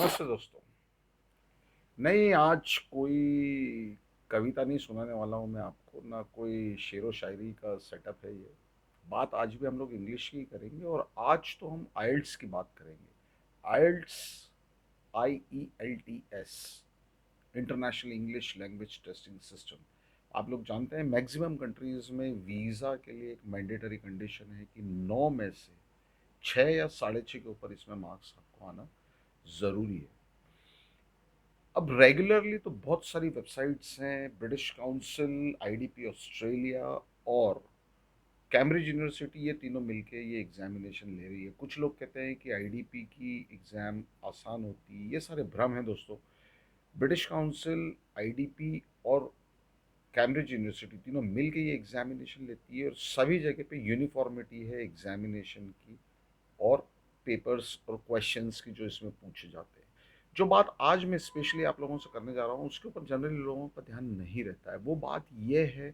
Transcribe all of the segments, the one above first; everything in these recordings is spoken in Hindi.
नमस्ते दोस्तों। नहीं, आज कोई कविता नहीं सुनाने वाला हूँ मैं आपको, ना कोई शेर व शायरी का सेटअप है ये। बात आज भी हम लोग इंग्लिश की ही करेंगे और आज तो हम आइल्ट्स की बात करेंगे। IELTS, IELTS, international English language testing system. आप लोग जानते हैं मैक्सिमम कंट्रीज़ में वीज़ा के लिए एक मैंडेटरी कंडीशन है कि 9 में से 6 या 6.5 के ऊपर इसमें मार्क्स आपको आना ज़रूरी है। अब रेगुलरली तो बहुत सारी वेबसाइट्स हैं, ब्रिटिश काउंसिल, आईडीपी ऑस्ट्रेलिया और कैम्ब्रिज यूनिवर्सिटी, ये तीनों मिलके ये एग्जामिनेशन ले रही है। कुछ लोग कहते हैं कि आईडीपी की एग्ज़ाम आसान होती है, ये सारे भ्रम हैं दोस्तों। ब्रिटिश काउंसिल, आईडीपी और कैम्ब्रिज यूनिवर्सिटी तीनों मिलके ये एग्जामिनेशन लेती है और सभी जगह पे यूनिफॉर्मिटी है एग्जामिनेशन की और पेपर्स और क्वेश्चंस की जो इसमें पूछे जाते हैं। जो बात आज मैं स्पेशली आप लोगों से करने जा रहा हूँ उसके ऊपर जनरली लोगों का ध्यान नहीं रहता है। वो बात ये है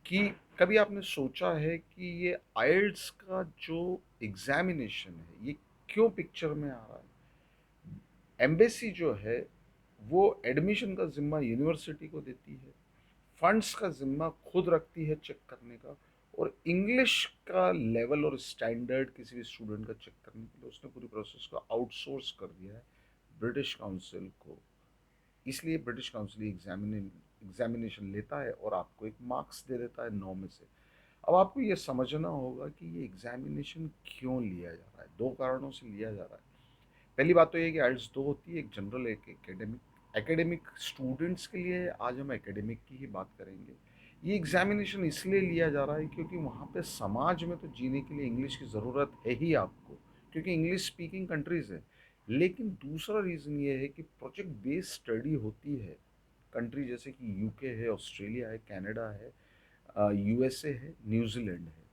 कि कभी आपने सोचा है कि ये आइल्ट्स का जो एग्जामिनेशन है ये क्यों पिक्चर में आ रहा है? एम्बेसी जो है वो एडमिशन का जिम्मा यूनिवर्सिटी को देती है, फंड्स का जिम्मा खुद रखती है चेक करने का, और इंग्लिश का लेवल और स्टैंडर्ड किसी भी स्टूडेंट का चेक करने के लिए उसने पूरी प्रोसेस को आउटसोर्स कर दिया है ब्रिटिश काउंसिल को। इसलिए ब्रिटिश काउंसिल एग्जामिनेशन लेता है और आपको एक मार्क्स दे देता है 9 में से। अब आपको ये समझना होगा कि ये एग्जामिनेशन क्यों लिया जा रहा है। दो कारणों से लिया जा रहा है। पहली बात तो ये कि आइल्स दो होती है, एक जनरल एक एकेडमिक। एकेडमिक स्टूडेंट्स के लिए आज हम एकेडमिक की ही बात करेंगे। ये एग्जामिनेशन इसलिए लिया जा रहा है क्योंकि वहाँ पे समाज में तो जीने के लिए इंग्लिश की ज़रूरत है ही आपको, क्योंकि इंग्लिश स्पीकिंग कंट्रीज़ है। लेकिन दूसरा रीज़न ये है कि प्रोजेक्ट बेस्ड स्टडी होती है। कंट्री जैसे कि यूके है, ऑस्ट्रेलिया है, कनाडा है, यूएसए है, न्यूजीलैंड है।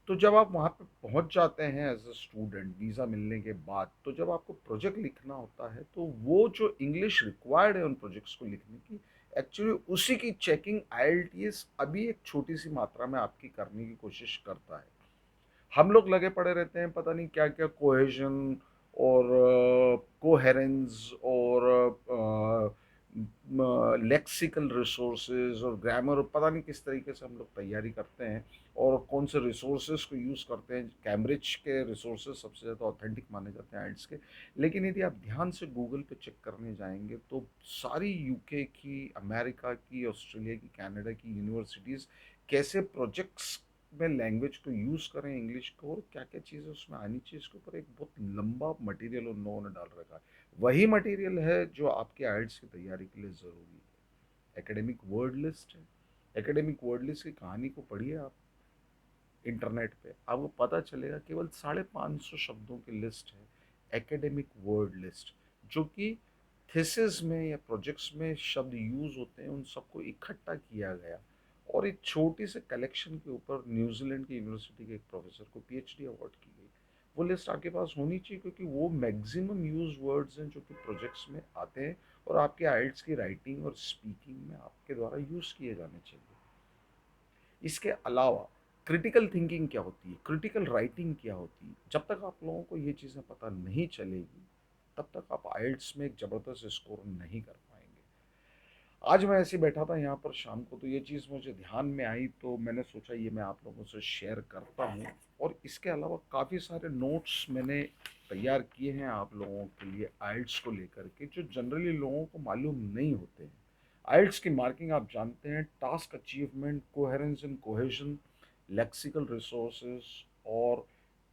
तो जब आप वहाँ पे पहुँच जाते हैं एज अ स्टूडेंट वीज़ा मिलने के बाद, तो जब आपको प्रोजेक्ट लिखना होता है तो वो जो इंग्लिश रिक्वायर्ड है उन प्रोजेक्ट्स को लिखने की, एक्चुअली उसी की चेकिंग आईएलटीएस अभी एक छोटी सी मात्रा में आपकी करने की कोशिश करता है। हम लोग लगे पड़े रहते हैं पता नहीं क्या क्या, कोहेजन और कोहेरेंस और लेक्सिकल रिसोर्सेज और ग्रामर, पता नहीं किस तरीके से हम लोग तैयारी करते हैं और कौन से रिसोर्सेज को यूज़ करते हैं। कैम्ब्रिज के रिसोर्सेज सबसे ज़्यादा ऑथेंटिक माने जाते हैं आइल्स के। लेकिन यदि आप ध्यान से गूगल पे चेक करने जाएंगे तो सारी यूके की, अमेरिका की, ऑस्ट्रेलिया की, कनाडा की यूनिवर्सिटीज़ कैसे प्रोजेक्ट्स में लैंग्वेज को यूज़ करें इंग्लिश को और क्या क्या चीज़ें उसमें आनी चाहिए, इसके ऊपर एक बहुत लंबा मटेरियल उन लोगों ने डाल रखा है। वही मटेरियल है जो आपके आइल्स की तैयारी के लिए ज़रूरी है। एकेडमिक वर्ड लिस्ट है। एकेडमिक वर्ड लिस्ट की कहानी को पढ़िए आप इंटरनेट पे, आपको पता चलेगा केवल 550 शब्दों की लिस्ट है एकेडमिक वर्ड लिस्ट, जो कि थीसिस में या प्रोजेक्ट्स में शब्द यूज़ होते हैं उन सबको इकट्ठा किया गया और एक छोटी से कलेक्शन के ऊपर न्यूजीलैंड की यूनिवर्सिटी के एक प्रोफेसर को पीएचडी अवार्ड की गई। वो लिस्ट आपके पास होनी चाहिए क्योंकि वो मैक्सिमम यूज वर्ड्स हैं जो कि प्रोजेक्ट्स में आते हैं और आपके आइल्स की राइटिंग और स्पीकिंग में आपके द्वारा यूज़ किए जाने चाहिए। इसके अलावा क्रिटिकल थिंकिंग क्या होती है, क्रिटिकल राइटिंग क्या होती है, जब तक आप लोगों को ये चीज़ें पता नहीं चलेगी तब तक आप आइल्ट्स में एक ज़बरदस्त स्कोर नहीं कर पाएंगे। आज मैं ऐसे बैठा था यहाँ पर शाम को तो ये चीज़ मुझे ध्यान में आई तो मैंने सोचा ये मैं आप लोगों से शेयर करता हूँ। और इसके अलावा काफ़ी सारे नोट्स मैंने तैयार किए हैं आप लोगों के लिए आइल्ट्स को लेकर के, जो जनरली लोगों को मालूम नहीं होते हैं। आइल्ट्स की मार्किंग आप जानते हैं, task achievement, coherence and cohesion, lexical resources और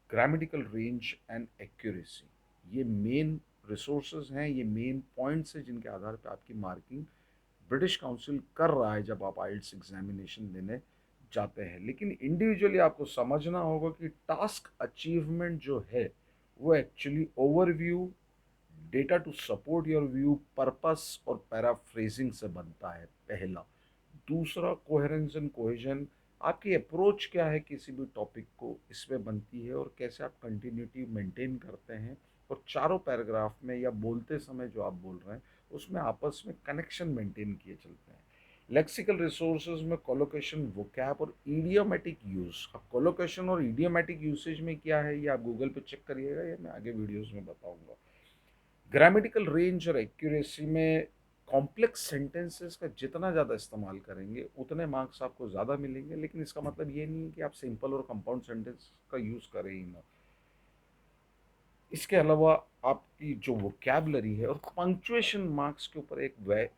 ग्रामेटिकल रेंज एंड एक्यूरेसी, ये मेन रिसोर्सेज हैं, ये मेन पॉइंट्स हैं जिनके आधार पर आपकी मार्किंग ब्रिटिश काउंसिल कर रहा है जब आप आइल्ट्स एग्जामिनेशन देने जाते हैं। लेकिन इंडिविजुअली आपको समझना होगा कि टास्क अचीवमेंट जो है वो actually overview, data to support your view, purpose और पैराफ्रेजिंग से बनता है, पहला। दूसरा, कोहेरेंस एंड कोहेजन, आपकी अप्रोच क्या है किसी भी टॉपिक को, इसमें बनती है और कैसे आप कंटिन्यूटी मेंटेन करते हैं और चारों पैराग्राफ में या बोलते समय जो आप बोल रहे हैं उसमें आपस में कनेक्शन मेंटेन किए चलते हैं। लेक्सिकल रिसोर्सेज में कोलोकेशन, वोकैब और इडियोमेटिक यूज। अब कोलोकेशन और इडियोमेटिक यूसेज में क्या है ये आप गूगल पे चेक करिएगा या मैं आगे वीडियोस में बताऊंगा। ग्रामेटिकल रेंज और एक्यूरेसी में कॉम्प्लेक्स सेंटेंसेस का जितना ज़्यादा इस्तेमाल करेंगे उतने मार्क्स आपको ज़्यादा मिलेंगे, लेकिन इसका मतलब ये नहीं है कि आप सिंपल और कंपाउंड सेंटेंस का यूज़ करें ही ना। इसके अलावा आपकी जो वोकैबलरी है और पंक्चुएशन मार्क्स के ऊपर एक वे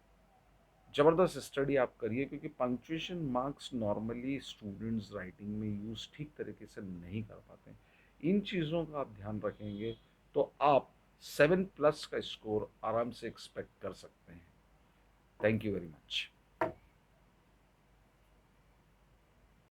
ज़बरदस्त स्टडी आप करिए, क्योंकि punctuation marks normally students writing में यूज़ ठीक तरीके से नहीं कर पाते। इन चीज़ों का आप ध्यान रखेंगे तो आप 7+ का स्कोर आराम से एक्सपेक्ट कर सकते हैं। Thank you very much.